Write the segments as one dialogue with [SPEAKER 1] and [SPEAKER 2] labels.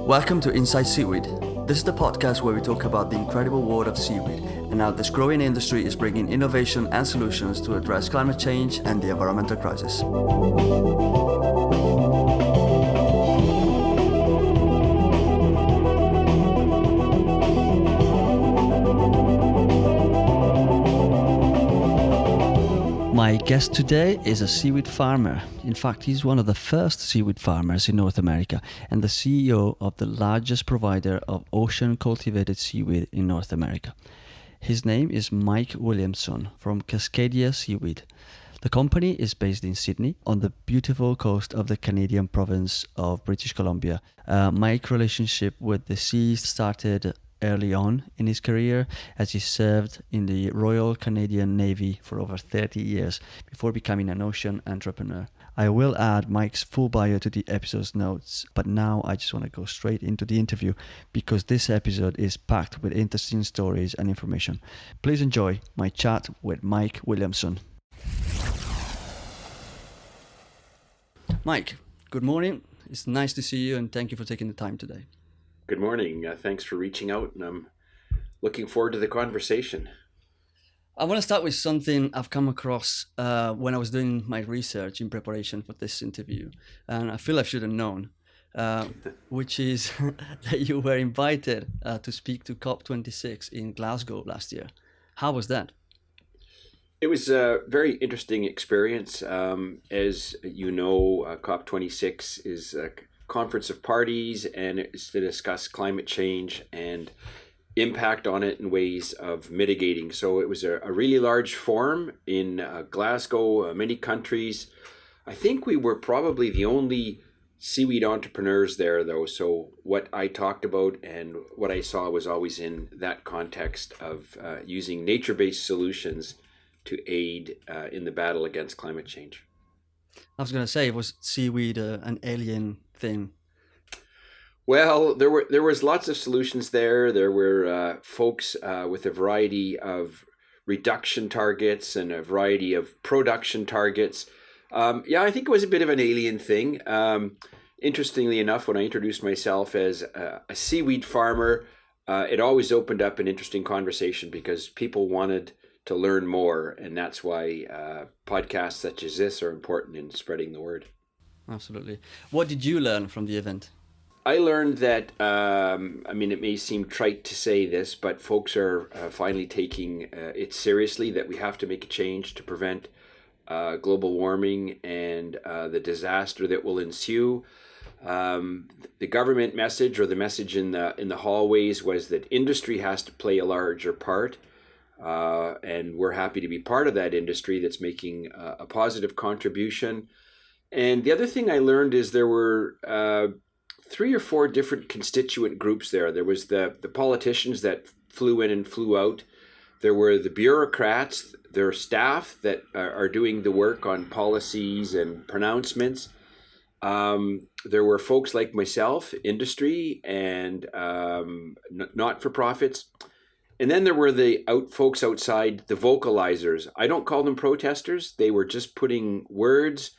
[SPEAKER 1] Welcome to Inside Seaweed. This is the podcast where we talk about the incredible world of seaweed and how this growing industry is bringing innovation and solutions to address climate change and the environmental crisis. My guest today is a seaweed farmer. In fact, he's one of the first seaweed farmers in North America and the CEO of the largest provider of ocean cultivated seaweed in North America. His name is Mike Williamson from Cascadia Seaweed. The company is based in Sydney on the beautiful coast of the Canadian province of British Columbia. Mike's relationship with the sea started early on in his career as he served in the Royal Canadian Navy for over 30 years before becoming an ocean entrepreneur. I will add Mike's full bio to the episode's notes, but now I just want to go straight into the interview because this episode is packed with interesting stories and information. Please enjoy my chat with Mike Williamson. Mike, good morning. It's nice to see you and thank you for taking the time today.
[SPEAKER 2] Good morning. Thanks for reaching out, and I'm looking forward to the conversation.
[SPEAKER 1] I want to start with something I've come across when I was doing my research in preparation for this interview, and I feel I should have known, which is that you were invited to speak to COP26 in Glasgow last year. How was that?
[SPEAKER 2] It was a very interesting experience. As you know, COP26 is a conference of parties, and it's to discuss climate change and impact on it and ways of mitigating. So it was a really large forum in Glasgow, many countries. I think we were probably the only seaweed entrepreneurs there, though. So what I talked about and what I saw was always in that context of using nature-based solutions to aid in the battle against climate change.
[SPEAKER 1] I was going to say, was seaweed an alien thing?
[SPEAKER 2] Well, there was lots of solutions there. There were folks with a variety of reduction targets and a variety of production targets. I think it was a bit of an alien thing. Interestingly enough, when I introduced myself as a seaweed farmer, it always opened up an interesting conversation because people wanted to learn more, and that's why podcasts such as this are important in spreading the word.
[SPEAKER 1] Absolutely. What did you learn from the event?
[SPEAKER 2] I learned that, it may seem trite to say this, but folks are finally taking it seriously, that we have to make a change to prevent global warming and the disaster that will ensue. The government message, or the message in the hallways, was that industry has to play a larger part. And we're happy to be part of that industry that's making a positive contribution. And the other thing I learned is there were 3 or 4 different constituent groups there. There was the politicians that flew in and flew out. There were the bureaucrats, their staff that are doing the work on policies and pronouncements. There were folks like myself, industry and not-for-profits. And then there were the folks outside, the vocalizers. I don't call them protesters. They were just putting words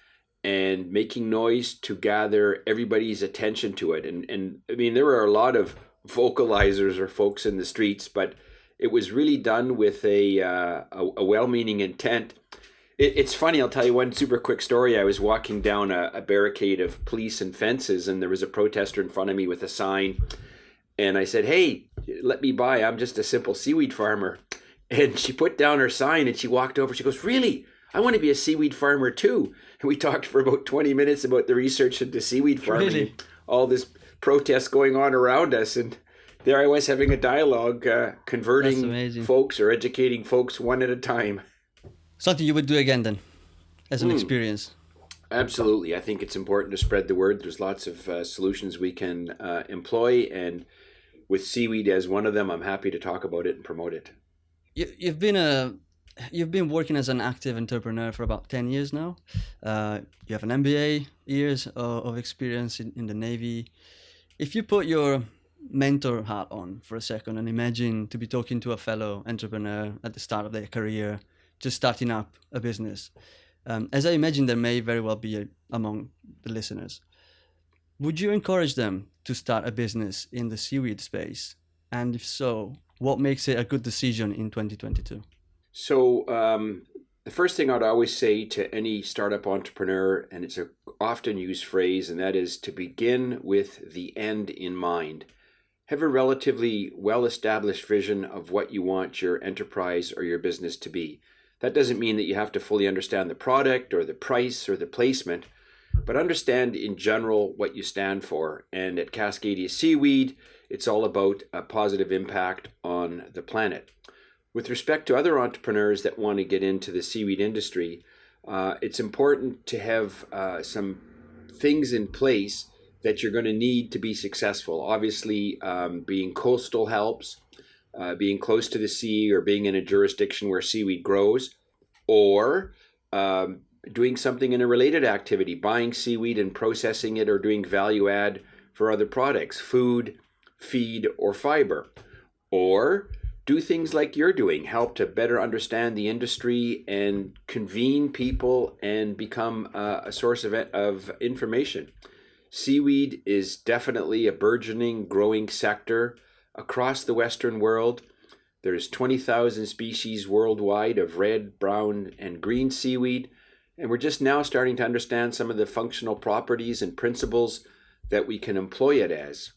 [SPEAKER 2] and making noise to gather everybody's attention to it. And I mean, there were a lot of vocalizers or folks in the streets, but it was really done with a well-meaning intent. It's funny, I'll tell you one super quick story. I was walking down a barricade of police and fences, and there was a protester in front of me with a sign. And I said, "Hey, let me by. I'm just a simple seaweed farmer." And she put down her sign and she walked over. She goes, "Really? I want to be a seaweed farmer too." And we talked for about 20 minutes about the research into seaweed farming,
[SPEAKER 1] Really?
[SPEAKER 2] All this protest going on around us. And there I was having a dialogue, converting folks or educating folks one at a time.
[SPEAKER 1] Something you would do again then, as an experience?
[SPEAKER 2] Absolutely. I think it's important to spread the word. There's lots of solutions we can employ, and with seaweed as one of them, I'm happy to talk about it and promote it.
[SPEAKER 1] You've been working as an active entrepreneur for about 10 years now. You have an MBA, years of experience in the Navy. If you put your mentor hat on for a second and imagine to be talking to a fellow entrepreneur at the start of their career, just starting up a business, as I imagine there may very well be among the listeners, Would you encourage them to start a business in the seaweed space? And if so, what makes it a good decision in 2022?
[SPEAKER 2] So, the first thing I'd always say to any startup entrepreneur, and it's a often used phrase, and that is to begin with the end in mind. Have a relatively well established vision of what you want your enterprise or your business to be. That doesn't mean that you have to fully understand the product or the price or the placement, but understand in general what you stand for. And at Cascadia Seaweed, it's all about a positive impact on the planet. With respect to other entrepreneurs that want to get into the seaweed industry, it's important to have some things in place that you're going to need to be successful. Obviously, being coastal helps, being close to the sea or being in a jurisdiction where seaweed grows, or doing something in a related activity, buying seaweed and processing it or doing value add for other products, food, feed, or fiber. Or do things like you're doing, help to better understand the industry and convene people and become a source of information. Seaweed is definitely a burgeoning, growing sector across the Western world. There's 20,000 species worldwide of red, brown, and green seaweed, and we're just now starting to understand some of the functional properties and principles that we can employ it as.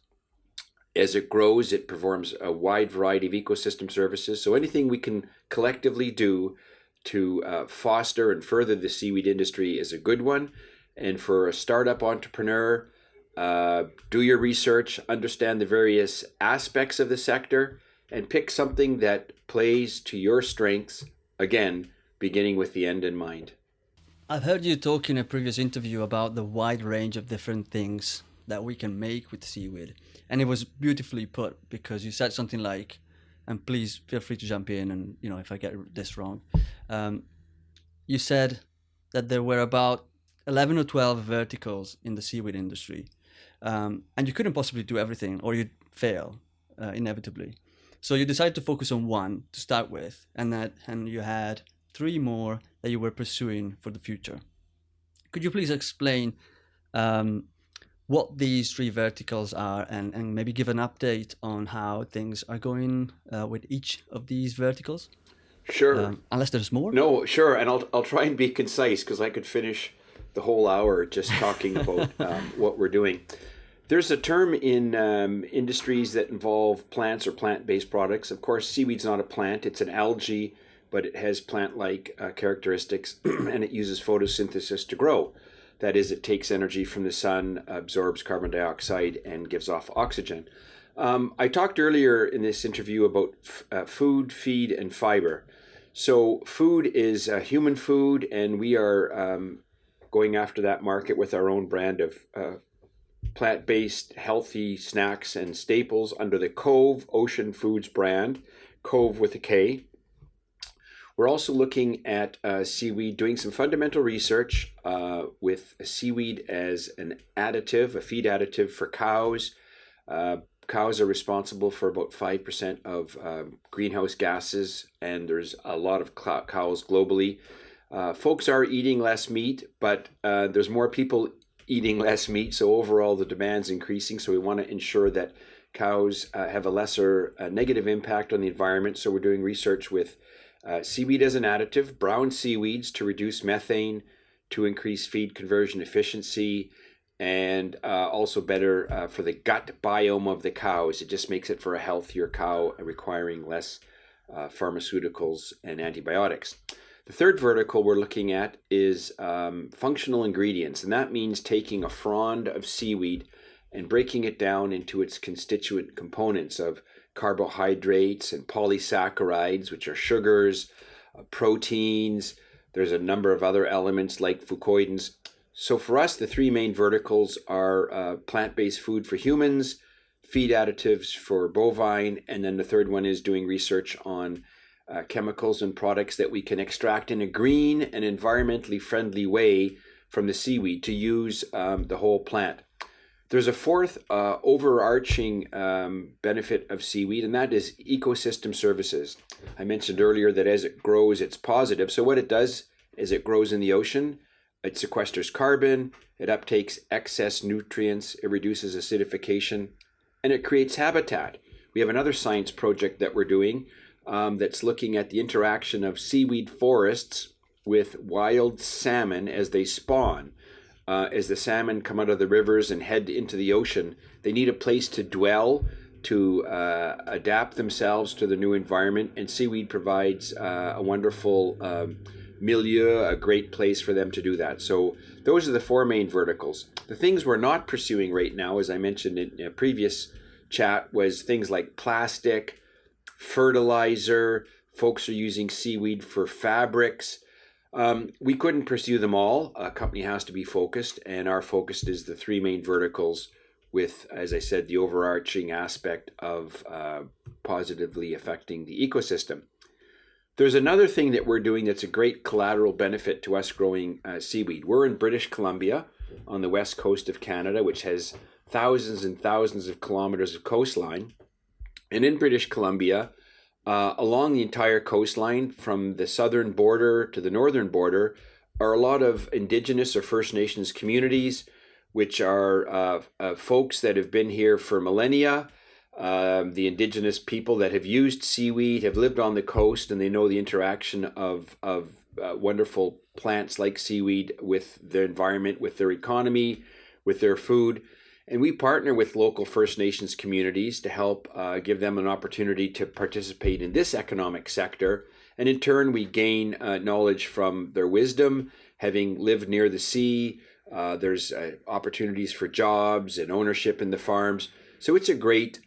[SPEAKER 2] As it grows, it performs a wide variety of ecosystem services. So anything we can collectively do to foster and further the seaweed industry is a good one. And for a startup entrepreneur, do your research, understand the various aspects of the sector, and pick something that plays to your strengths, again, beginning with the end in mind.
[SPEAKER 1] I've heard you talk in a previous interview about the wide range of different things that we can make with seaweed. And it was beautifully put because you said something like, and please feel free to jump in and, if I get this wrong, you said that there were about 11 or 12 verticals in the seaweed industry. And you couldn't possibly do everything or you'd fail inevitably. So you decided to focus on one to start with, and you had 3 more that you were pursuing for the future. Could you please explain what these 3 verticals are and maybe give an update on how things are going with each of these verticals?
[SPEAKER 2] Sure.
[SPEAKER 1] Unless there's more?
[SPEAKER 2] No, sure. And I'll try and be concise because I could finish the whole hour just talking about what we're doing. There's a term in industries that involve plants or plant-based products. Of course, seaweed's not a plant, it's an algae, but it has plant-like characteristics and it uses photosynthesis to grow. That is, it takes energy from the sun, absorbs carbon dioxide, and gives off oxygen. I talked earlier in this interview about food, feed, and fiber. So food is human food, and we are going after that market with our own brand of plant-based healthy snacks and staples under the Cove Ocean Foods brand, Cove with a K. We're also looking at seaweed, doing some fundamental research with seaweed as an additive, a feed additive for cows. Cows are responsible for about 5% of greenhouse gases, and there's a lot of cows globally. Folks are eating less meat, but there's more people eating less meat, so overall the demand's increasing. So we want to ensure that cows have a lesser negative impact on the environment. So we're doing research with seaweed as an additive, brown seaweeds to reduce methane, to increase feed conversion efficiency, and also better for the gut biome of the cows. It just makes it for a healthier cow, requiring less pharmaceuticals and antibiotics. The third vertical we're looking at is functional ingredients, and that means taking a frond of seaweed and breaking it down into its constituent components of carbohydrates and polysaccharides, which are sugars, proteins. There's a number of other elements like fucoidins. So for us, the 3 main verticals are plant-based food for humans, feed additives for bovine, and then the third one is doing research on chemicals and products that we can extract in a green and environmentally friendly way from the seaweed to use the whole plant. There's a fourth overarching benefit of seaweed, and that is ecosystem services. I mentioned earlier that as it grows, it's positive. So what it does is it grows in the ocean. It sequesters carbon, it uptakes excess nutrients, it reduces acidification, and it creates habitat. We have another science project that we're doing that's looking at the interaction of seaweed forests with wild salmon as they spawn. As the salmon come out of the rivers and head into the ocean, they need a place to dwell, to adapt themselves to the new environment, and seaweed provides a wonderful milieu, a great place for them to do that. So those are the four main verticals. The things we're not pursuing right now, as I mentioned in a previous chat, was things like plastic, fertilizer. Folks are using seaweed for fabrics. We couldn't pursue them all. A company has to be focused, and our focus is the three main verticals with, as I said, the overarching aspect of positively affecting the ecosystem. There's another thing that we're doing that's a great collateral benefit to us growing seaweed. We're in British Columbia on the west coast of Canada, which has thousands and thousands of kilometers of coastline. And in British Columbia, along the entire coastline, from the southern border to the northern border, are a lot of Indigenous or First Nations communities, which are folks that have been here for millennia. The Indigenous people that have used seaweed have lived on the coast, and they know the interaction of wonderful plants like seaweed with their environment, with their economy, with their food. And we partner with local First Nations communities to help give them an opportunity to participate in this economic sector. And in turn, we gain knowledge from their wisdom, having lived near the sea. There's opportunities for jobs and ownership in the farms. So it's a great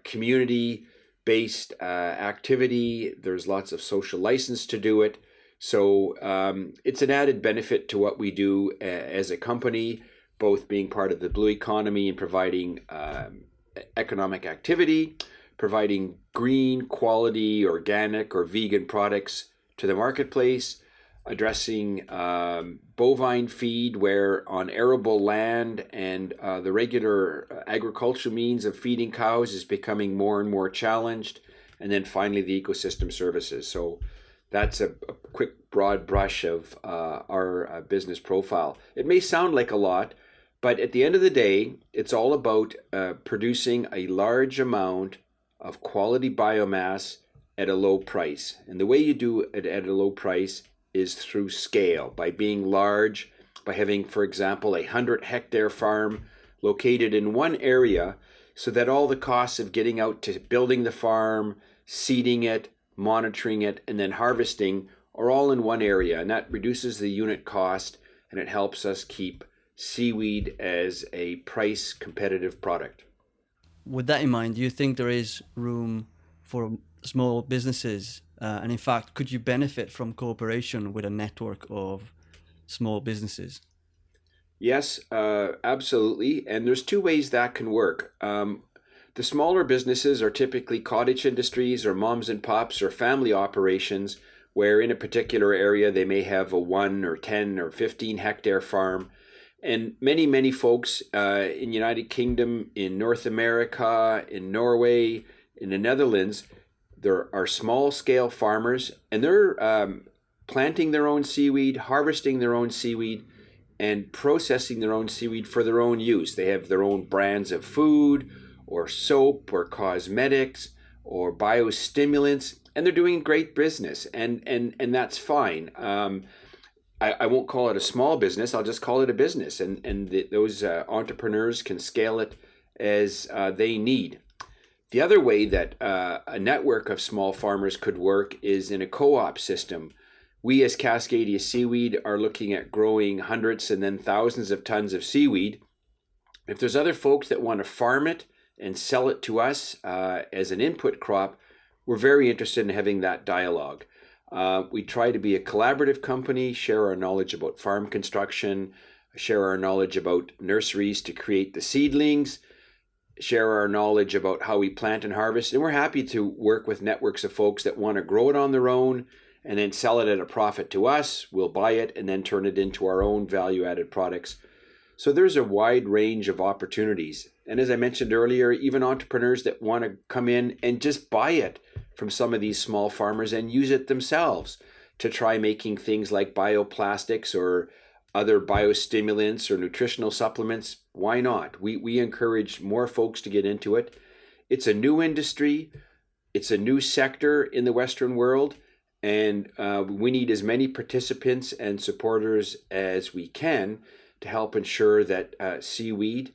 [SPEAKER 2] community-based activity. There's lots of social license to do it. So it's an added benefit to what we do as a company, both being part of the blue economy and providing economic activity, providing green, quality, organic, or vegan products to the marketplace, addressing bovine feed where on arable land and the regular agricultural means of feeding cows is becoming more and more challenged, and then finally the ecosystem services. So that's a quick broad brush of our business profile. It may sound like a lot, but at the end of the day, it's all about producing a large amount of quality biomass at a low price. And the way you do it at a low price is through scale, by being large, by having, for example, 100-hectare farm located in one area, so that all the costs of getting out to building the farm, seeding it, monitoring it, and then harvesting are all in one area. And that reduces the unit cost, and it helps us keep seaweed as a price competitive product.
[SPEAKER 1] With that in mind, do you think there is room for small businesses? And in fact, could you benefit from cooperation with a network of small businesses?
[SPEAKER 2] Yes, absolutely. And there's two ways that can work. The smaller businesses are typically cottage industries or moms and pops or family operations, where in a particular area they may have a 1 or 10 or 15-hectare farm. And many folks in United Kingdom, in North America, in Norway, in the Netherlands, there are small-scale farmers, and they're planting their own seaweed, harvesting their own seaweed, and processing their own seaweed for their own use. They have their own brands of food or soap or cosmetics or biostimulants, and they're doing great business, and that's fine. I won't call it a small business, I'll just call it a business, and those entrepreneurs can scale it as they need. The other way that a network of small farmers could work is in a co-op system. We as Cascadia Seaweed are looking at growing hundreds and then thousands of tons of seaweed. If there's other folks that want to farm it and sell it to us as an input crop, we're very interested in having that dialogue. We try to be a collaborative company, share our knowledge about farm construction, share our knowledge about nurseries to create the seedlings, share our knowledge about how we plant and harvest. And we're happy to work with networks of folks that want to grow it on their own and then sell it at a profit to us. We'll buy it and then turn it into our own value-added products. So there's a wide range of opportunities. And as I mentioned earlier, even entrepreneurs that want to come in and just buy it from some of these small farmers and use it themselves to try making things like bioplastics or other biostimulants or nutritional supplements, why not? We encourage more folks to get into it. It's a new industry. It's a new sector in the Western world, and we need as many participants and supporters as we can to help ensure that seaweed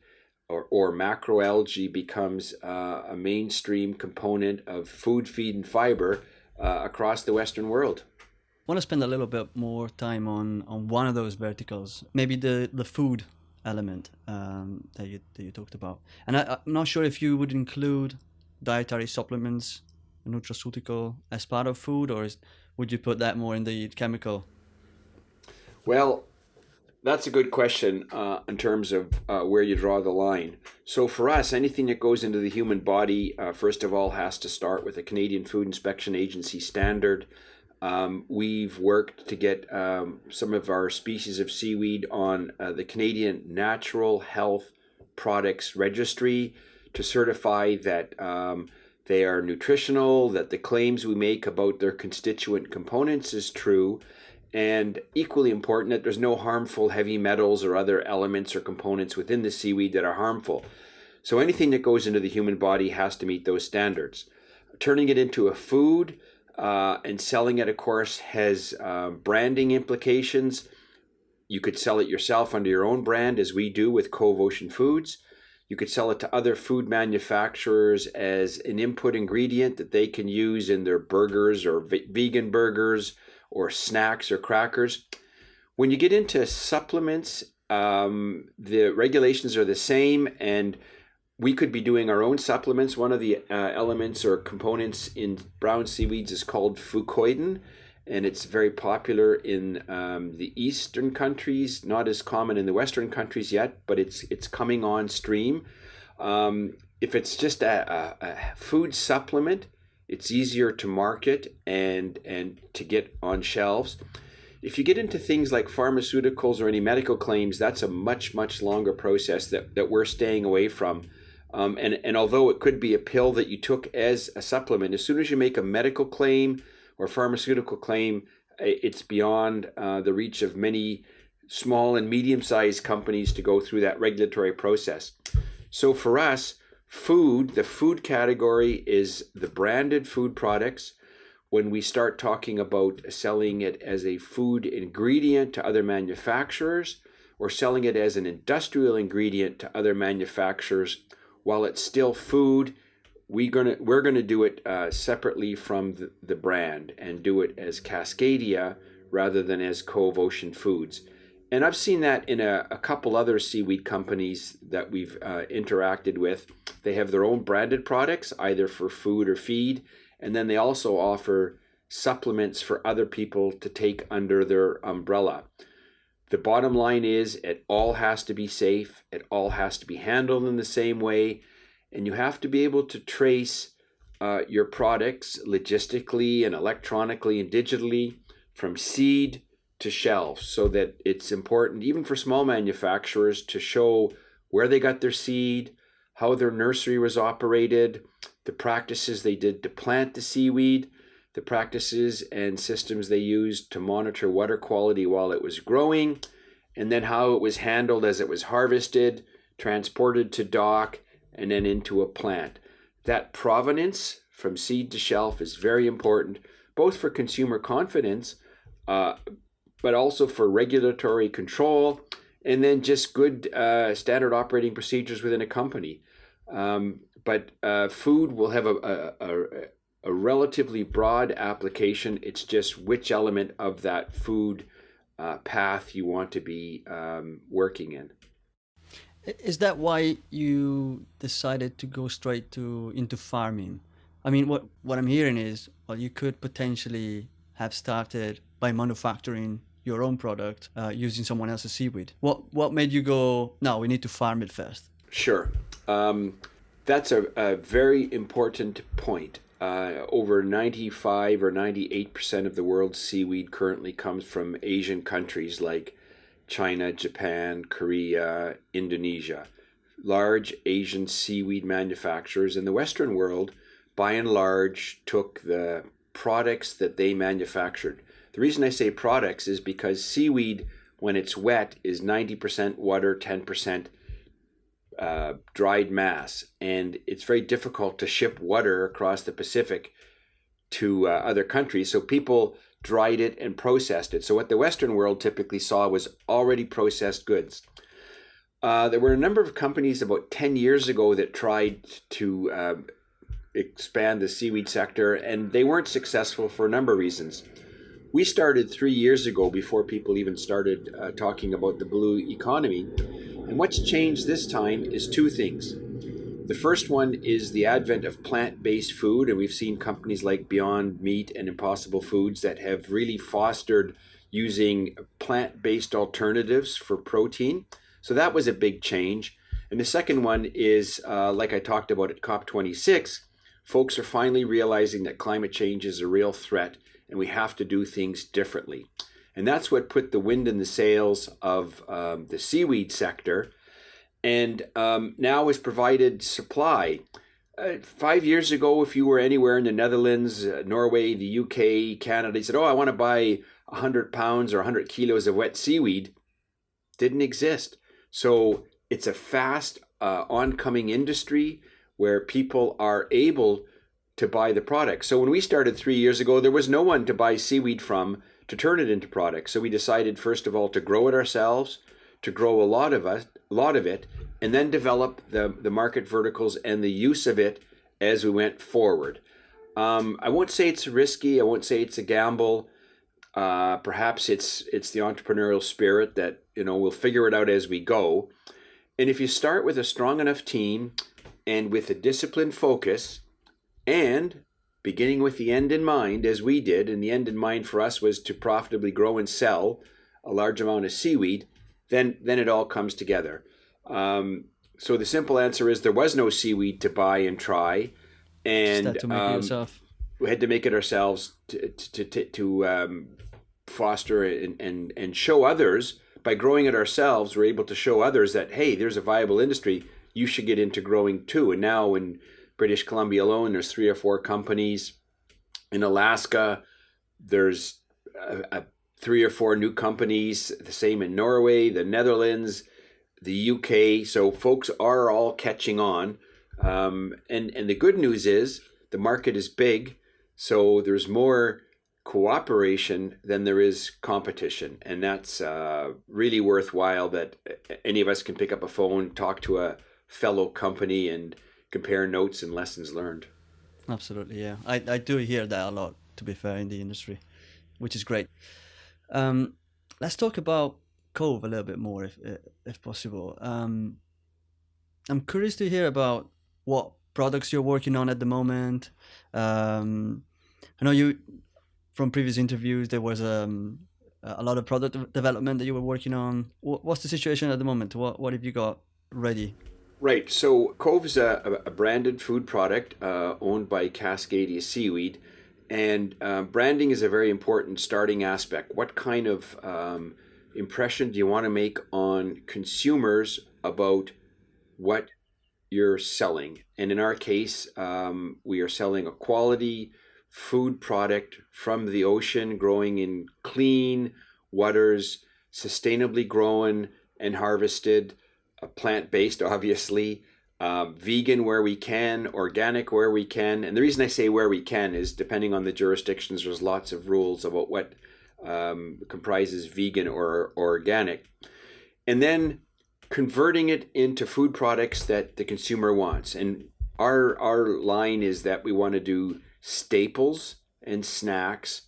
[SPEAKER 2] or macroalgae becomes a mainstream component of food, feed, and fiber across the Western world.
[SPEAKER 1] I want to spend a little bit more time on one of those verticals, maybe the food element that you talked about. And I'm not sure if you would include dietary supplements, nutraceutical as part of food, or would you put that more in the chemical?
[SPEAKER 2] Well, that's a good question in terms of where you draw the line. So for us, anything that goes into the human body, first of all, has to start with a Canadian Food Inspection Agency standard. We've worked to get some of our species of seaweed on the Canadian Natural Health Products Registry to certify that they are nutritional, that the claims we make about their constituent components is true, and equally important that there's no harmful heavy metals or other elements or components within the seaweed that are harmful. So anything that goes into the human body has to meet those standards. Turning it into a food and selling it, of course, has branding implications. You could sell it yourself under your own brand, as we do with Cove Ocean Foods. You could sell it to other food manufacturers as an input ingredient that they can use in their burgers or vegan burgers or snacks or crackers. When you get into supplements, the regulations are the same, and we could be doing our own supplements. One of the elements or components in brown seaweeds is called fucoidan, and it's very popular in the eastern countries, not as common in the western countries yet, but it's coming on stream. If it's just a food supplement, it's easier to market and to get on shelves. If you get into things like pharmaceuticals or any medical claims, that's a much, much longer process that we're staying away from. And although it could be a pill that you took as a supplement, as soon as you make a medical claim or pharmaceutical claim, it's beyond the reach of many small and medium-sized companies to go through that regulatory process. So for us, the food category is the branded food products. When we start talking about selling it as a food ingredient to other manufacturers or selling it as an industrial ingredient to other manufacturers, while it's still food, we're gonna do it separately from the brand and do it as Cascadia rather than as Cove Ocean Foods. And I've seen that in a couple other seaweed companies that we've interacted with. They have their own branded products, either for food or feed, and then they also offer supplements for other people to take under their umbrella. The bottom line is it all has to be safe. It all has to be handled in the same way. And you have to be able to trace your products logistically and electronically and digitally from seed to shelf, so that it's important, even for small manufacturers, to show where they got their seed, how their nursery was operated, the practices they did to plant the seaweed, the practices and systems they used to monitor water quality while it was growing, and then how it was handled as it was harvested, transported to dock, and then into a plant. That provenance from seed to shelf is very important, both for consumer confidence, but also for regulatory control, and then just good standard operating procedures within a company. But food will have a relatively broad application. It's just which element of that food path you want to be working in.
[SPEAKER 1] Is that why you decided to go straight into farming? I mean, what I'm hearing is, well, you could potentially have started by manufacturing your own product using someone else's seaweed. What made you go, no, we need to farm it first?
[SPEAKER 2] Sure. That's a very important point. Over 95 or 98% of the world's seaweed currently comes from Asian countries like China, Japan, Korea, Indonesia. Large Asian seaweed manufacturers in the Western world, by and large, took the products that they manufactured. The reason I say products is because seaweed when it's wet is 90% water, 10% dried mass. And it's very difficult to ship water across the Pacific to other countries. So people dried it and processed it. So what the Western world typically saw was already processed goods. There were a number of companies about 10 years ago that tried to expand the seaweed sector, and they weren't successful for a number of reasons. We started 3 years ago before people even started talking about the blue economy. And what's changed this time is two things. The first one is the advent of plant-based food, and we've seen companies like Beyond Meat and Impossible Foods that have really fostered using plant-based alternatives for protein. So that was a big change. And the second one is, like I talked about at COP26, folks are finally realizing that climate change is a real threat and we have to do things differently. And that's what put the wind in the sails of the seaweed sector, and now has provided supply. 5 years ago, if you were anywhere in the Netherlands, Norway, the UK, Canada, you said, oh, I want to buy 100 pounds or 100 kilos of wet seaweed. Didn't exist. So it's a fast oncoming industry where people are able to buy the product. So when we started 3 years ago, there was no one to buy seaweed from to turn it into products. So we decided, first of all, to grow it ourselves, to grow a lot of it, and then develop the market verticals and the use of it as we went forward. I won't say it's risky. I won't say it's a gamble. Perhaps it's the entrepreneurial spirit that, we'll figure it out as we go. And if you start with a strong enough team and with a disciplined focus and beginning with the end in mind, as we did, and the end in mind for us was to profitably grow and sell a large amount of seaweed, then it all comes together. So the simple answer is there was no seaweed to buy and try, and
[SPEAKER 1] Just had to make it yourself.
[SPEAKER 2] We had to make it ourselves to foster and show others. By growing it ourselves, we're able to show others that, hey, there's a viable industry. You should get into growing too. And now in British Columbia alone, there's 3 or 4 companies. In Alaska, there's 3 or 4 new companies. The same in Norway, the Netherlands, the UK. So folks are all catching on. And the good news is the market is big. So there's more cooperation than there is competition. And that's really worthwhile that any of us can pick up a phone, talk to a fellow company and compare notes and lessons learned.
[SPEAKER 1] Absolutely, yeah. I do hear that a lot, to be fair, in the industry, which is great. Let's talk about Cove a little bit more, if possible. I'm curious to hear about what products you're working on at the moment. I know you, from previous interviews, there was a lot of product development that you were working on. What's the situation at the moment? What have you got ready?
[SPEAKER 2] Right. So Cove is a branded food product owned by Cascadia Seaweed. And branding is a very important starting aspect. What kind of impression do you want to make on consumers about what you're selling? And in our case, we are selling a quality food product from the ocean, growing in clean waters, sustainably grown and harvested, plant-based, obviously, vegan where we can, organic where we can. And the reason I say where we can is depending on the jurisdictions, there's lots of rules about what comprises vegan or organic. And then converting it into food products that the consumer wants. And our line is that we want to do staples and snacks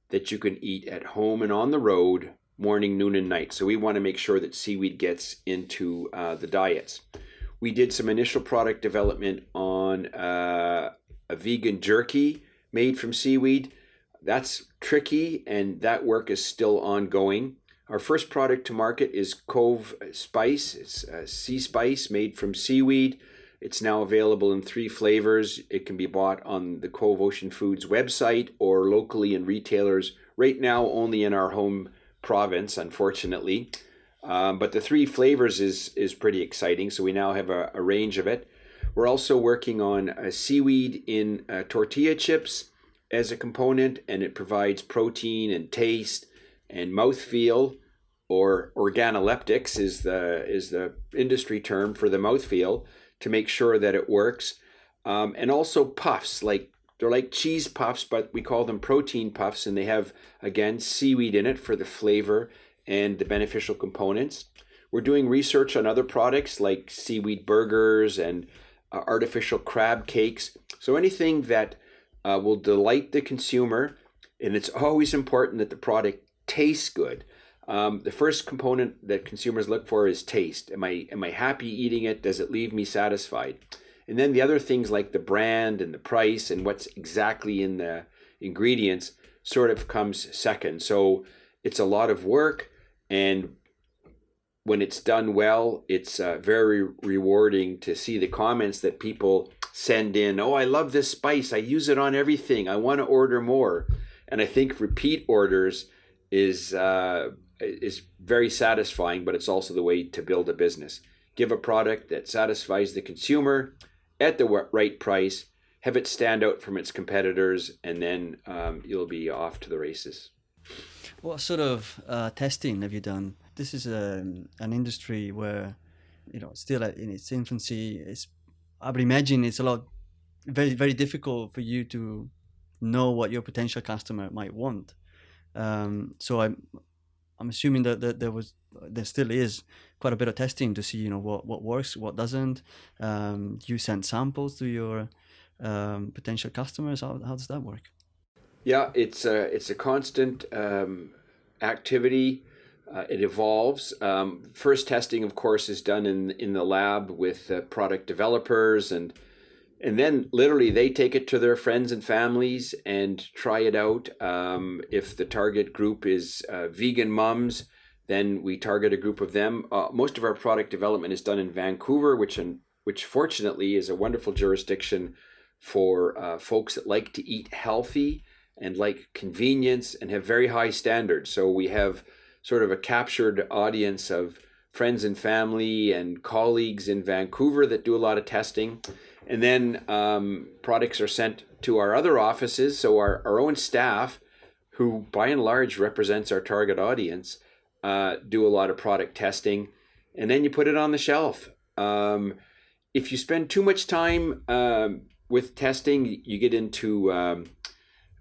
[SPEAKER 2] that you can eat at home and on the road, morning, noon, and night. So we want to make sure that seaweed gets into the diets. We did some initial product development on a vegan jerky made from seaweed. That's tricky, and that work is still ongoing. Our first product to market is Cove Spice. It's a sea spice made from seaweed. It's now available in 3 flavors. It can be bought on the Cove Ocean Foods website or locally in retailers. Right now, only in our home province, unfortunately. But the 3 flavors is pretty exciting. So we now have a range of it. We're also working on a seaweed in tortilla chips as a component, and it provides protein and taste and mouthfeel or organoleptics is the industry term for the mouthfeel, to make sure that it works. And also puffs, they're like cheese puffs, but we call them protein puffs, and they have, again, seaweed in it for the flavor and the beneficial components. We're doing research on other products like seaweed burgers and artificial crab cakes. So anything that will delight the consumer, and it's always important that the product tastes good. The first component that consumers look for is taste. Am I happy eating it? Does it leave me satisfied? And then the other things like the brand and the price and what's exactly in the ingredients sort of comes second. So it's a lot of work, and when it's done well, it's very rewarding to see the comments that people send in. Oh, I love this spice. I use it on everything. I want to order more. And I think repeat orders is very satisfying, but it's also the way to build a business. Give a product that satisfies the consumer at the right price, have it stand out from its competitors, and then you'll be off to the races.
[SPEAKER 1] What sort of testing have you done? This is an industry where, still in its infancy. I would imagine it's very, very difficult for you to know what your potential customer might want. So I'm assuming that there still is quite a bit of testing to see what works, what doesn't. You send samples to your potential customers. How does that work?
[SPEAKER 2] Yeah, it's a constant activity. It evolves. First testing, of course, is done in the lab with product developers, and then literally they take it to their friends and families and try it out. If the target group is vegan mums, then we target a group of them. Most of our product development is done in Vancouver, which fortunately is a wonderful jurisdiction for folks that like to eat healthy and like convenience and have very high standards. So we have sort of a captured audience of friends and family and colleagues in Vancouver that do a lot of testing. And then products are sent to our other offices. So our own staff, who by and large represents our target audience, do a lot of product testing. And then you put it on the shelf. If you spend too much time with testing, you get into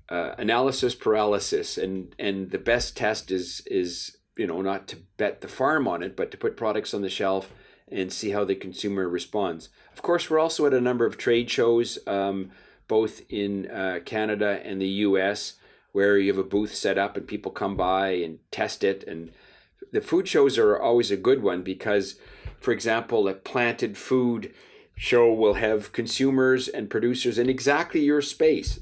[SPEAKER 2] analysis paralysis, and the best test is not to bet the farm on it, but to put products on the shelf and see how the consumer responds. Of course, we're also at a number of trade shows, both in Canada and the US, where you have a booth set up and people come by and test it. And the food shows are always a good one because, for example, a planted food show will have consumers and producers in exactly your space.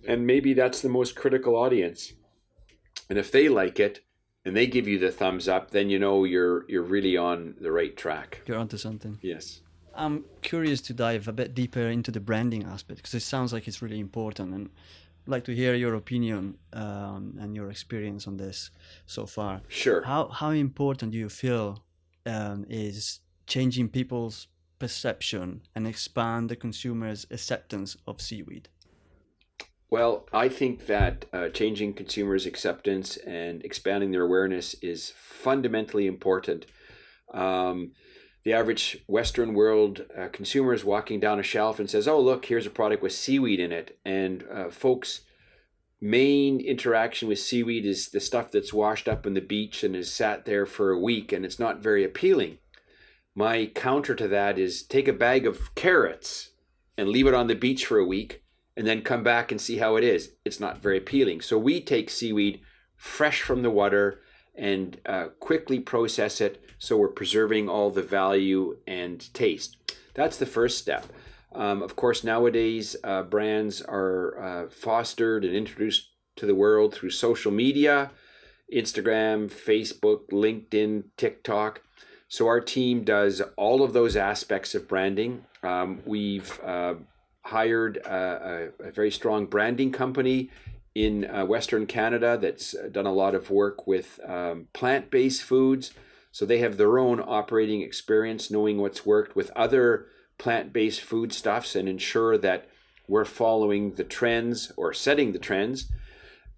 [SPEAKER 2] And maybe that's the most critical audience. And if they like it and they give you the thumbs up, then you're really on the right track.
[SPEAKER 1] You're onto something.
[SPEAKER 2] Yes.
[SPEAKER 1] I'm curious to dive a bit deeper into the branding aspect, because it sounds like it's really important, and I'd like to hear your opinion and your experience on this so far.
[SPEAKER 2] Sure.
[SPEAKER 1] How important do you feel is changing people's perception and expand the consumer's acceptance of seaweed?
[SPEAKER 2] Well, I think that changing consumers' acceptance and expanding their awareness is fundamentally important. The average Western world consumer is walking down a shelf and says, oh, look, here's a product with seaweed in it. And folks' main interaction with seaweed is the stuff that's washed up on the beach and is sat there for a week, and it's not very appealing. My counter to that is take a bag of carrots and leave it on the beach for a week, and then come back and see how it is. It's not very appealing. So we take seaweed fresh from the water and quickly process it, so we're preserving all the value and taste. That's the first step. Of course, nowadays, brands are fostered and introduced to the world through social media, Instagram, Facebook, LinkedIn, TikTok. So our team does all of those aspects of branding. We've hired a very strong branding company in Western Canada that's done a lot of work with plant-based foods. So they have their own operating experience, knowing what's worked with other plant-based foodstuffs, and ensure that we're following the trends or setting the trends.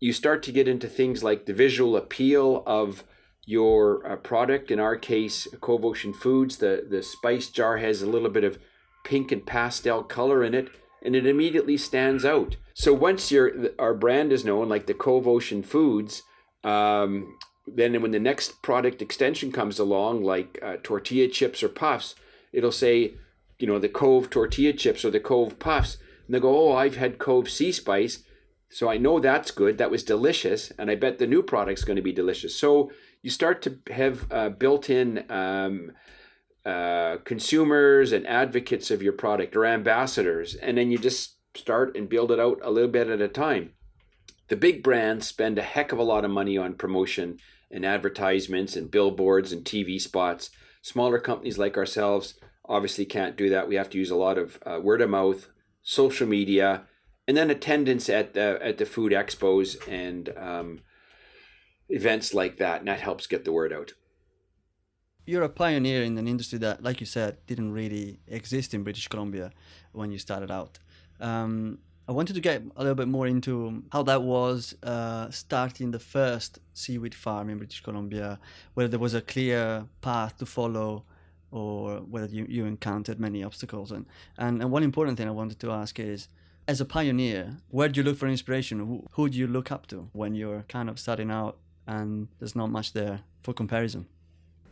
[SPEAKER 2] You start to get into things like the visual appeal of your product, in our case, Cove Ocean Foods, the spice jar has a little bit of pink and pastel color in it, and it immediately stands out. So once our brand is known, like the Cove Ocean Foods, then when the next product extension comes along, like tortilla chips or puffs, it'll say, the Cove tortilla chips or the Cove puffs, and they go, oh, I've had Cove Sea Spice, so I know that's good. That was delicious, and I bet the new product's going to be delicious. So you start to have built-in consumers and advocates of your product, or ambassadors, and then you just start and build it out a little bit at a time. The big brands spend a heck of a lot of money on promotion and advertisements and billboards and TV spots. Smaller companies like ourselves obviously can't do that. We have to use a lot of word of mouth, social media, and then attendance at the food expos and events like that, and that helps get the word out.
[SPEAKER 1] You're a pioneer in an industry that, like you said, didn't really exist in British Columbia when you started out. I wanted to get a little bit more into how that was starting the first seaweed farm in British Columbia, whether there was a clear path to follow or whether you encountered many obstacles. And one important thing I wanted to ask is, as a pioneer, where do you look for inspiration? Who do you look up to when you're kind of starting out and there's not much there for comparison?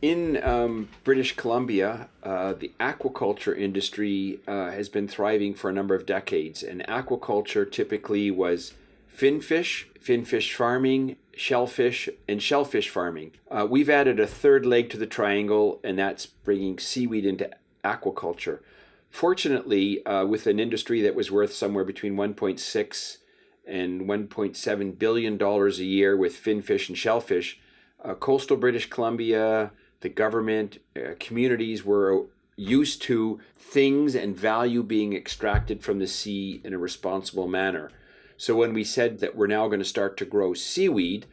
[SPEAKER 2] In British Columbia, the aquaculture industry has been thriving for a number of decades. And aquaculture typically was finfish farming, shellfish, and shellfish farming. We've added a third leg to the triangle, and that's bringing seaweed into aquaculture. Fortunately, with an industry that was worth somewhere between 1.6 and $1.7 billion a year with finfish and shellfish, coastal British Columbia, the government, communities were used to things and value being extracted from the sea in a responsible manner. So when we said that we're now going to start to grow seaweed,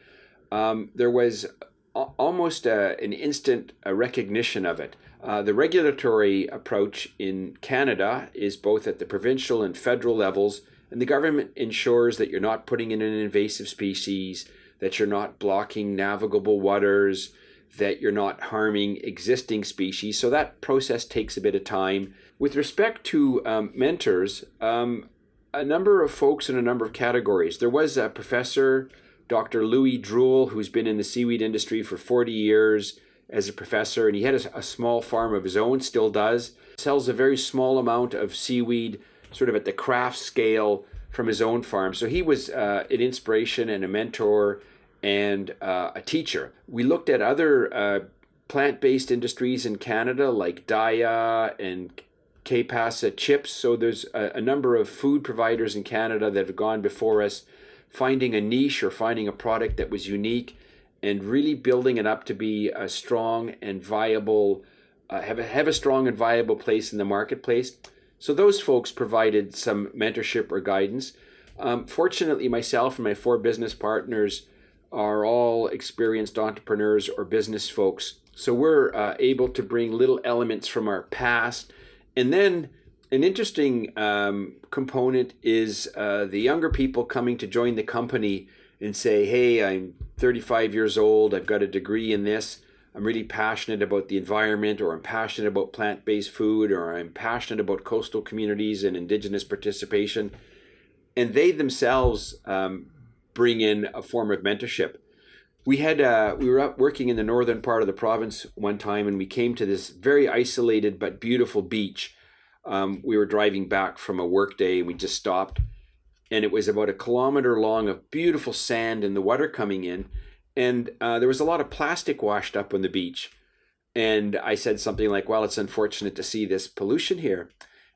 [SPEAKER 2] there was almost an instant recognition of it. The regulatory approach in Canada is both at the provincial and federal levels, and the government ensures that you're not putting in an invasive species, that you're not blocking navigable waters, that you're not harming existing species. So that process takes a bit of time. With respect to mentors, a number of folks in a number of categories. There was a professor, Dr. Louis Droul, who's been in the seaweed industry for 40 years as a professor, and he had a small farm of his own, still does, sells a very small amount of seaweed sort of at the craft scale from his own farm. So he was an inspiration and a mentor and a teacher. We looked at other plant-based industries in Canada like Daya and K-Pasa chips. So there's a number of food providers in Canada that have gone before us, finding a niche or finding a product that was unique and really building it up to be a strong and viable, have a strong and viable place in the marketplace. So those folks provided some mentorship or guidance. Fortunately, myself and my 4 business partners are all experienced entrepreneurs or business folks. So we're able to bring little elements from our past. And then an interesting component is the younger people coming to join the company and say, hey, I'm 35 years old, I've got a degree in this, I'm really passionate about the environment, or I'm passionate about plant-based food, or I'm passionate about coastal communities and Indigenous participation. And they themselves bring in a form of mentorship. We were up working in the northern part of the province one time, and we came to this very isolated but beautiful beach. We were driving back from a work day, and we just stopped, and it was about 1 kilometer long of beautiful sand and the water coming in, and there was a lot of plastic washed up on the beach. And I said something like, well, it's unfortunate to see this pollution here.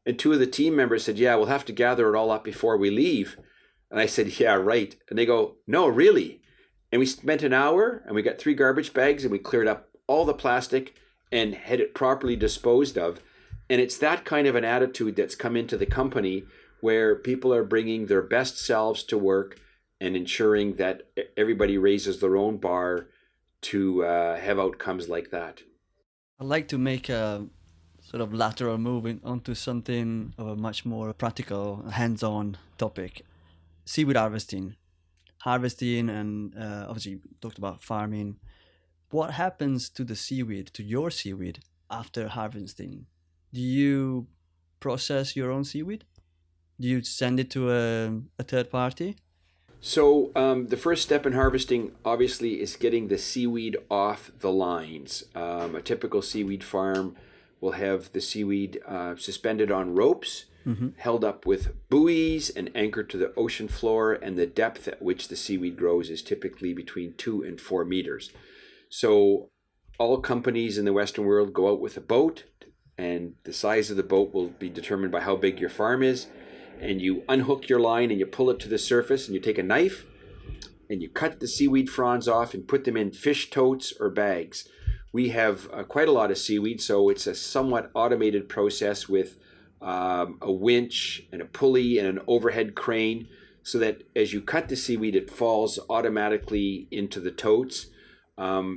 [SPEAKER 2] And 2 of the team members said, yeah, we'll have to gather it all up before we leave. And I said, yeah, right. And they go, no, really? And we spent an hour, and we got 3 garbage bags, and we cleared up all the plastic and had it properly disposed of. And it's that kind of an attitude that's come into the company, where people are bringing their best selves to work and ensuring that everybody raises their own bar to have outcomes like that.
[SPEAKER 1] I'd like to make a sort of lateral move onto something of a much more practical, hands-on topic. Seaweed harvesting, and obviously you talked about farming, what happens to the seaweed, to your seaweed, after harvesting? Do you process your own seaweed? Do you send it to a third party?
[SPEAKER 2] So the first step in harvesting, obviously, is getting the seaweed off the lines. A typical seaweed farm will have the seaweed suspended on ropes, held up with buoys, and anchored to the ocean floor. And the depth at which the seaweed grows is typically between 2 and 4 meters. So all companies in the Western world go out with a boat, and the size of the boat will be determined by how big your farm is. And you unhook your line and you pull it to the surface, and you take a knife and you cut the seaweed fronds off and put them in fish totes or bags. We have quite a lot of seaweed, so it's a somewhat automated process with a winch and a pulley and an overhead crane, so that as you cut the seaweed, it falls automatically into the totes.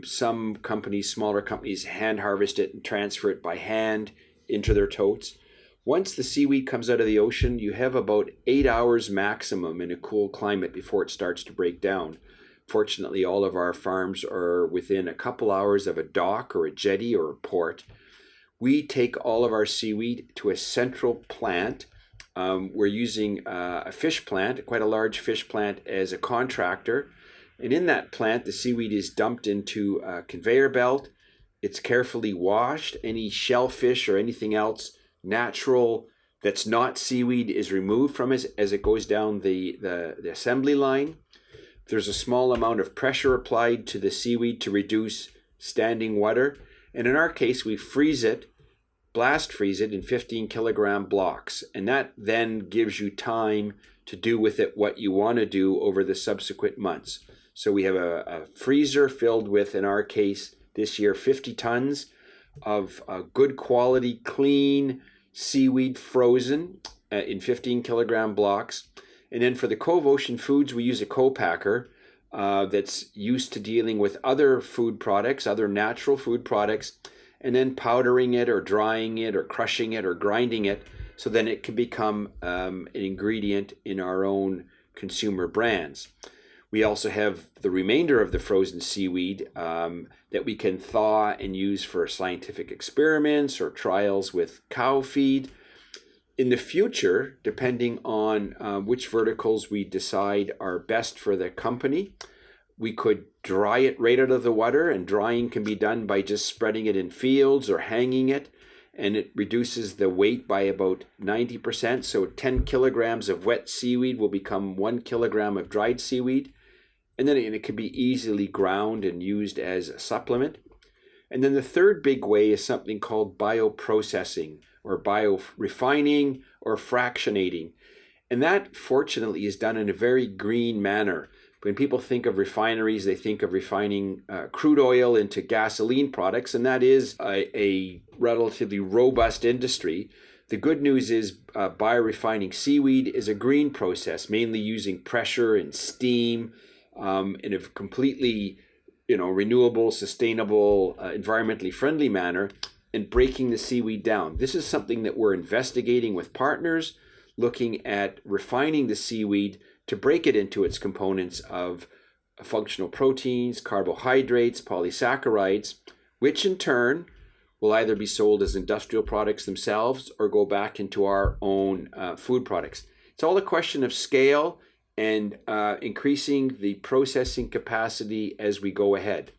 [SPEAKER 2] Some companies, smaller companies, hand harvest it and transfer it by hand into their totes. Once the seaweed comes out of the ocean, you have about 8 hours maximum in a cool climate before it starts to break down. Fortunately, all of our farms are within a couple hours of a dock or a jetty or a port. We take all of our seaweed to a central plant. We're using a fish plant, quite a large fish plant, as a contractor. And in that plant, the seaweed is dumped into a conveyor belt. It's carefully washed. Any shellfish or anything else natural that's not seaweed is removed from it as it goes down the assembly line. There's a small amount of pressure applied to the seaweed to reduce standing water. And in our case, we freeze it, blast freeze it in 15 kilogram blocks. And that then gives you time to do with it what you want to do over the subsequent months. So we have a freezer filled with, in our case, this year, 50 tons of good quality, clean seaweed frozen in 15 kilogram blocks. And then for the Cove Ocean Foods, we use a co-packer that's used to dealing with other food products, other natural food products, and then powdering it or drying it or crushing it or grinding it, so then it can become an ingredient in our own consumer brands. We also have the remainder of the frozen seaweed that we can thaw and use for scientific experiments or trials with cow feed. In the future, depending on which verticals we decide are best for the company, we could dry it right out of the water, and drying can be done by just spreading it in fields or hanging it, and it reduces the weight by about 90%. So 10 kilograms of wet seaweed will become 1 kilogram of dried seaweed. And then it can be easily ground and used as a supplement. And then the third big way is something called bioprocessing or biorefining or fractionating. And that, fortunately, is done in a very green manner. When people think of refineries, they think of refining crude oil into gasoline products, and that is a relatively robust industry. The good news is biorefining seaweed is a green process, mainly using pressure and steam, in a completely, renewable, sustainable, environmentally friendly manner, and breaking the seaweed down. This is something that we're investigating with partners, looking at refining the seaweed to break it into its components of functional proteins, carbohydrates, polysaccharides, which in turn will either be sold as industrial products themselves or go back into our own food products. It's all a question of scale and increasing the processing capacity as we go ahead.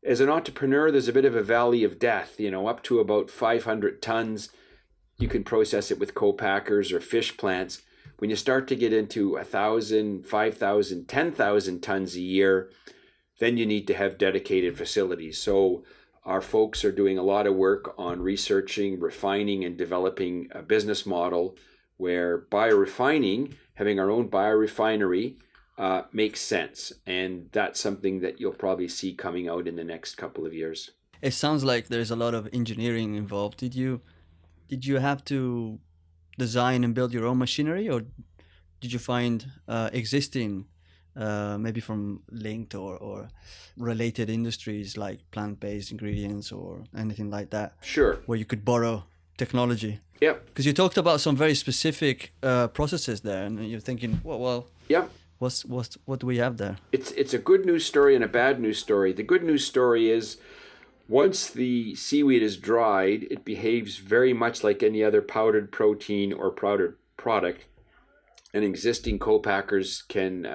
[SPEAKER 2] As an entrepreneur, there's a bit of a valley of death, up to about 500 tons. You can process it with co-packers or fish plants. When you start to get into 1,000, 5,000, 10,000 tons a year, then you need to have dedicated facilities. So our folks are doing a lot of work on researching, refining, and developing a business model where biorefining, having our own biorefinery, makes sense. And that's something that you'll probably see coming out in the next couple of years.
[SPEAKER 1] It sounds like there's a lot of engineering involved. Did you have to design and build your own machinery, or did you find existing, maybe from linked or related industries like plant-based ingredients or anything like that?
[SPEAKER 2] Sure.
[SPEAKER 1] Where you could borrow technology?
[SPEAKER 2] Yep.
[SPEAKER 1] Because you talked about some very specific processes there, and you're thinking, well,
[SPEAKER 2] Yep.
[SPEAKER 1] What do we have there?
[SPEAKER 2] It's a good news story and a bad news story. The good news story is once the seaweed is dried, it behaves very much like any other powdered protein or powdered product, and existing co-packers can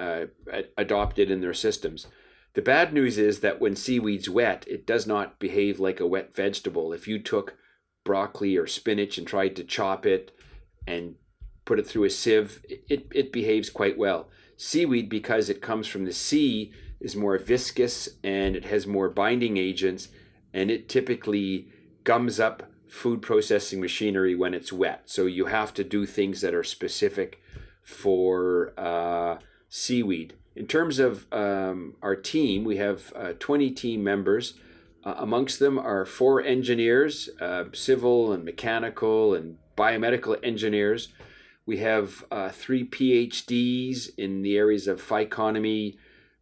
[SPEAKER 2] adopt it in their systems. The bad news is that when seaweed's wet, it does not behave like a wet vegetable. If you took broccoli or spinach and tried to chop it and put it through a sieve, it behaves quite well. Seaweed, because it comes from the sea, is more viscous and it has more binding agents, and it typically gums up food processing machinery when it's wet. So you have to do things that are specific for seaweed. In terms of our team, we have 20 team members. Amongst them are 4 engineers, civil and mechanical and biomedical engineers. We have 3 PhDs in the areas of phycology,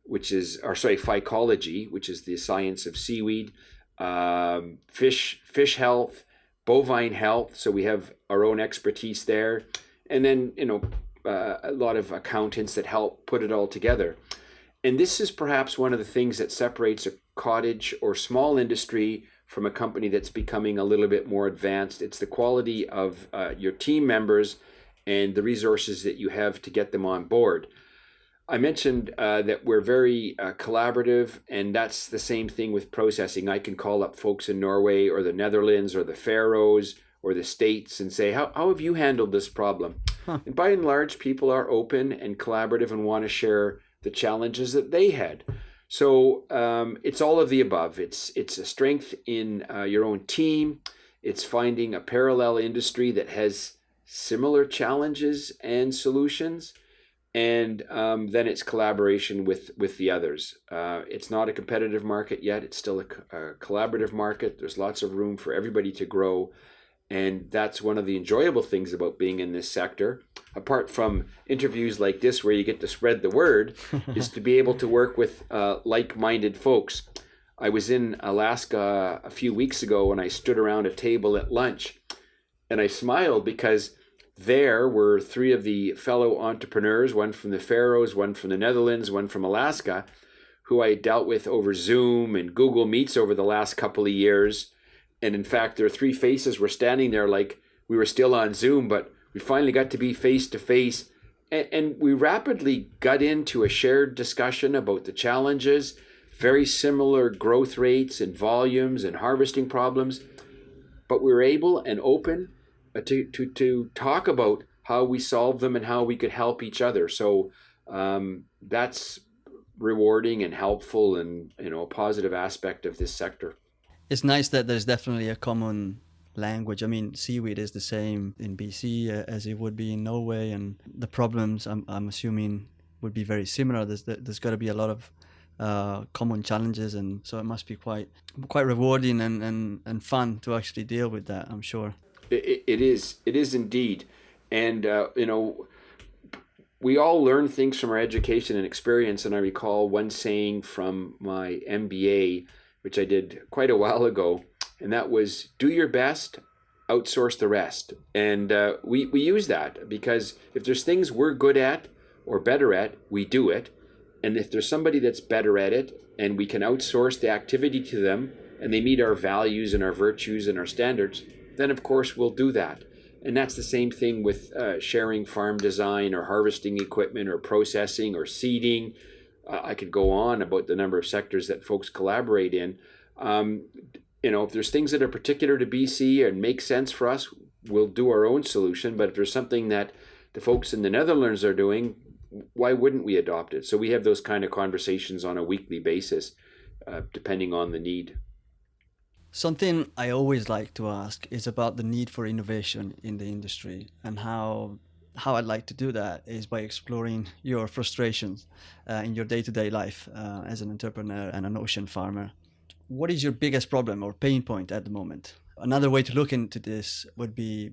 [SPEAKER 2] which is the science of seaweed, fish health, bovine health. So we have our own expertise there, and then a lot of accountants that help put it all together. And this is perhaps one of the things that separates a cottage or small industry from a company that's becoming a little bit more advanced. It's the quality of your team members and the resources that you have to get them on board. I mentioned that we're very collaborative, and that's the same thing with processing. I can call up folks in Norway or the Netherlands or the Faroes or the States and say, how have you handled this problem? Huh. And by and large, people are open and collaborative and want to share the challenges that they had. So it's all of the above. It's a strength in your own team. It's finding a parallel industry that has similar challenges and solutions. And then it's collaboration with the others. It's not a competitive market yet. It's still a collaborative market. There's lots of room for everybody to grow. And that's one of the enjoyable things about being in this sector, apart from interviews like this where you get to spread the word, is to be able to work with like-minded folks. I was in Alaska a few weeks ago and I stood around a table at lunch, and I smiled because there were 3 of the fellow entrepreneurs, one from the Faroes, one from the Netherlands, one from Alaska, who I dealt with over Zoom and Google Meets over the last couple of years. And in fact, their 3 faces were standing there like we were still on Zoom, but we finally got to be face to face. And we rapidly got into a shared discussion about the challenges, very similar growth rates and volumes and harvesting problems. But we were able and open to talk about how we solve them and how we could help each other. So that's rewarding and helpful, and a positive aspect of this sector.
[SPEAKER 1] It's nice that there's definitely a common language. I mean, seaweed is the same in BC as it would be in Norway, and the problems I'm assuming would be very similar. There's got to be a lot of common challenges, and so it must be quite rewarding and fun to actually deal with that, I'm sure.
[SPEAKER 2] It is indeed. And we all learn things from our education and experience. And I recall one saying from my MBA, which I did quite a while ago, and that was, do your best, outsource the rest. And we use that because if there's things we're good at or better at, we do it. And if there's somebody that's better at it and we can outsource the activity to them and they meet our values and our virtues and our standards, then of course we'll do that. And that's the same thing with sharing farm design or harvesting equipment or processing or seeding. I could go on about the number of sectors that folks collaborate in. If there's things that are particular to BC and make sense for us, we'll do our own solution. But if there's something that the folks in the Netherlands are doing, why wouldn't we adopt it? So we have those kind of conversations on a weekly basis, depending on the need.
[SPEAKER 1] Something I always like to ask is about the need for innovation in the industry, and how I'd like to do that is by exploring your frustrations in your day-to-day life as an entrepreneur and an ocean farmer. What is your biggest problem or pain point at the moment? Another way to look into this would be,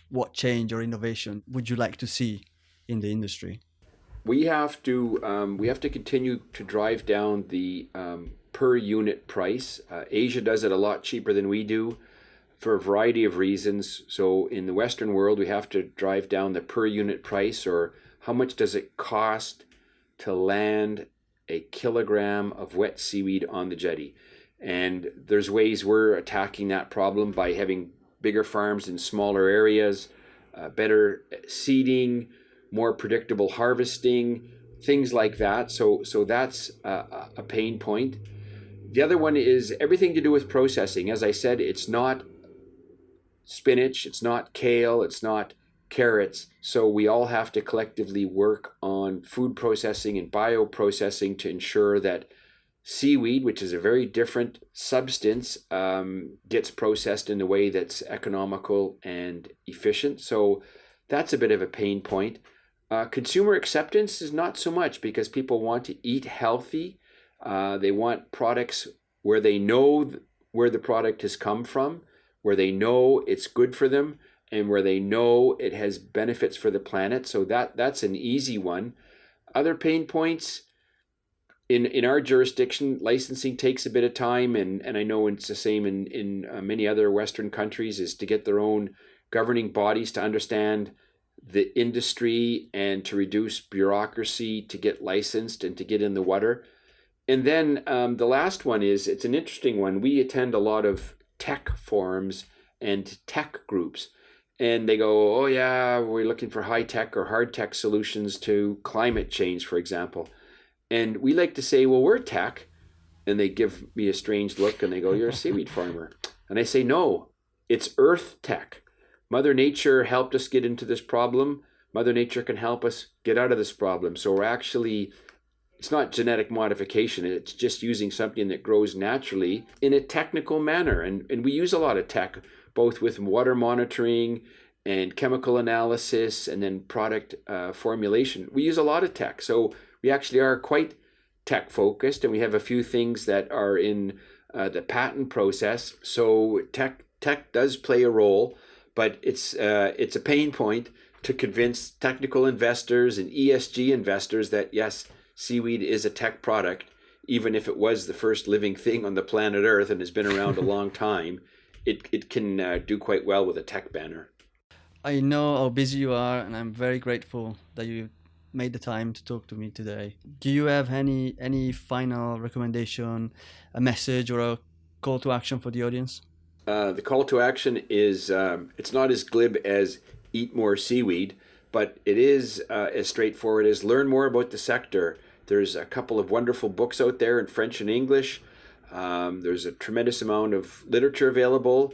[SPEAKER 1] what change or innovation would you like to see in the industry?
[SPEAKER 2] We have to continue to drive down the per unit price. Asia does it a lot cheaper than we do, for a variety of reasons. So in the Western world, we have to drive down the per unit price, or how much does it cost to land a kilogram of wet seaweed on the jetty. And there's ways we're attacking that problem by having bigger farms in smaller areas, better seeding, more predictable harvesting, things like that. So that's a pain point. The other one is everything to do with processing. As I said, it's not spinach, it's not kale, it's not carrots. So we all have to collectively work on food processing and bioprocessing to ensure that seaweed, which is a very different substance, gets processed in a way that's economical and efficient. So that's a bit of a pain point. Consumer acceptance is not so much, because people want to eat healthy. They want products where they know where the product has come from, where they know it's good for them, and where they know it has benefits for the planet. So that's an easy one. Other pain points, in our jurisdiction, licensing takes a bit of time, and I know it's the same in many other Western countries, is to get their own governing bodies to understand the industry and to reduce bureaucracy to get licensed and to get in the water. And then the last one is, it's an interesting one. We attend a lot of tech forums and tech groups, and they go, oh yeah, we're looking for high tech or hard tech solutions to climate change, for example. And we like to say, well, we're tech. And they give me a strange look and they go, you're a seaweed farmer. And I say, no, it's earth tech. Mother Nature helped us get into this problem. Mother Nature can help us get out of this problem. So we're actually, it's not genetic modification. It's just using something that grows naturally in a technical manner. And we use a lot of tech, both with water monitoring and chemical analysis and then product formulation. We use a lot of tech. So we actually are quite tech focused, and we have a few things that are in the patent process. So tech does play a role, but it's a pain point to convince technical investors and ESG investors that yes, seaweed is a tech product, even if it was the first living thing on the planet Earth and has been around a long time. It can do quite well with a tech banner.
[SPEAKER 1] I know how busy you are, and I'm very grateful that you made the time to talk to me today. Do you have any final recommendation, a message, or a call to action for the audience?
[SPEAKER 2] The call to action is, it's not as glib as eat more seaweed, but it is as straightforward as learn more about the sector. There's a couple of wonderful books out there in French and English. There's a tremendous amount of literature available.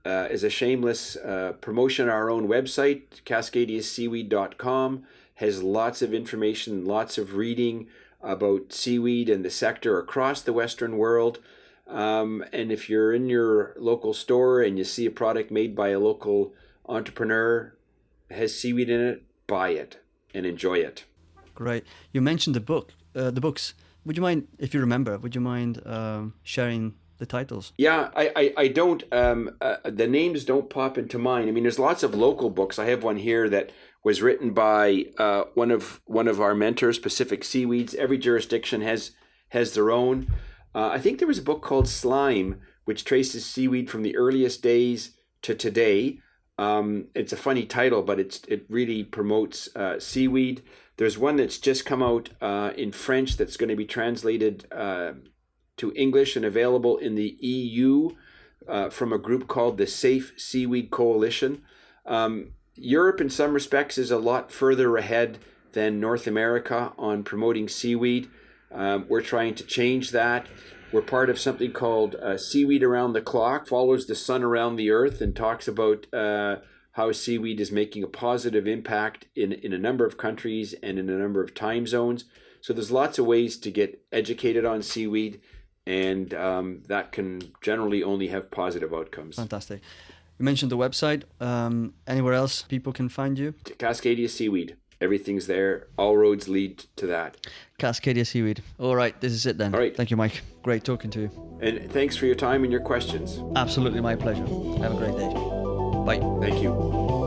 [SPEAKER 2] As a shameless promotion, our own website, cascadiaseaweed.com, has lots of information, lots of reading about seaweed and the sector across the Western world. And if you're in your local store and you see a product made by a local entrepreneur that has seaweed in it, buy it and enjoy it.
[SPEAKER 1] Great. You mentioned the books. Would you mind, if you remember, sharing the titles?
[SPEAKER 2] Yeah, I don't, the names don't pop into mind. I mean, there's lots of local books. I have one here that was written by one of our mentors, Pacific Seaweeds. Every jurisdiction has their own. I think there was a book called Slime, which traces seaweed from the earliest days to today. It's a funny title, but it really promotes seaweed. There's one that's just come out in French that's going to be translated to English and available in the EU from a group called the Safe Seaweed Coalition. Europe, in some respects, is a lot further ahead than North America on promoting seaweed. We're trying to change that. We're part of something called Seaweed Around the Clock, follows the sun around the earth and talks about how seaweed is making a positive impact in a number of countries and in a number of time zones. So there's lots of ways to get educated on seaweed, and that can generally only have positive outcomes.
[SPEAKER 1] Fantastic. You mentioned the website. Anywhere else people can find you?
[SPEAKER 2] Cascadia Seaweed. Everything's there. All roads lead to that.
[SPEAKER 1] Cascadia Seaweed. All right, this is it then.
[SPEAKER 2] All right.
[SPEAKER 1] Thank you, Mike. Great talking to you.
[SPEAKER 2] And thanks for your time and your questions.
[SPEAKER 1] Absolutely my pleasure. Have a great day. Bye.
[SPEAKER 2] Thank you.